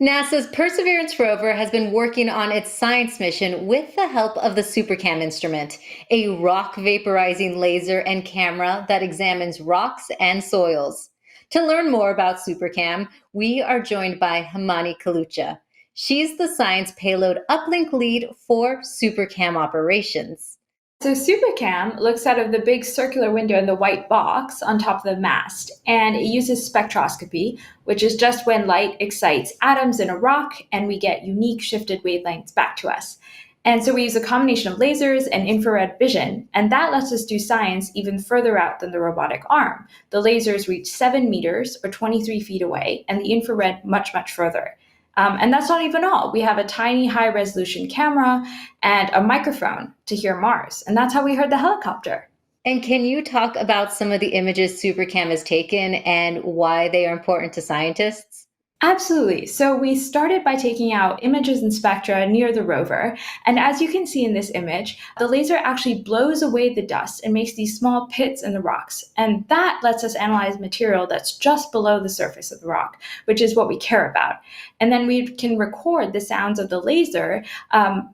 NASA's Perseverance rover has been working on its science mission with the help of the SuperCam instrument, a rock vaporizing laser and camera that examines rocks and soils. To learn more about SuperCam, we are joined by Hemani Kalucha. She's the science payload uplink lead for SuperCam operations. So SuperCam looks out of the big circular window in the white box on top of the mast, and it uses spectroscopy, which is just when light excites atoms in a rock and we get unique shifted wavelengths back to us. And so we use a combination of lasers and infrared vision, and that lets us do science even further out than the robotic arm. The lasers reach 7 meters or 23 feet away, and the infrared much, much further. And that's not even all. We have a tiny high resolution camera and a microphone to hear Mars. And that's how we heard the helicopter. And can you talk about some of the images SuperCam has taken and why they are important to scientists? Absolutely. So we started by taking out images and spectra near the rover. And as you can see in this image, the laser actually blows away the dust and makes these small pits in the rocks. And that lets us analyze material that's just below the surface of the rock, which is what we care about. And then we can record the sounds of the laser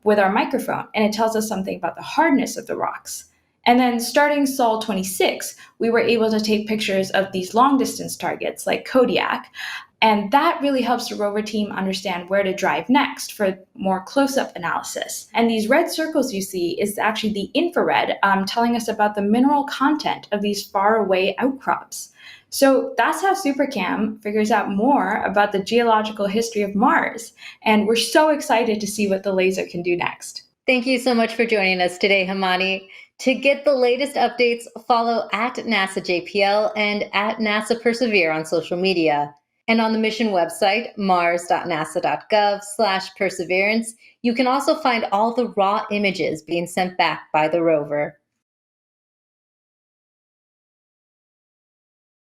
with our microphone, and it tells us something about the hardness of the rocks. And then starting Sol 26, we were able to take pictures of these long distance targets like Kodiak. And that really helps the rover team understand where to drive next for more close-up analysis. And these red circles you see is actually the infrared telling us about the mineral content of these faraway outcrops. So that's how SuperCam figures out more about the geological history of Mars. And we're so excited to see what the laser can do next. Thank you so much for joining us today, Hemani. To get the latest updates, follow at NASA JPL and at NASA Persevere on social media. And on the mission website, mars.nasa.gov/perseverance, you can also find all the raw images being sent back by the rover.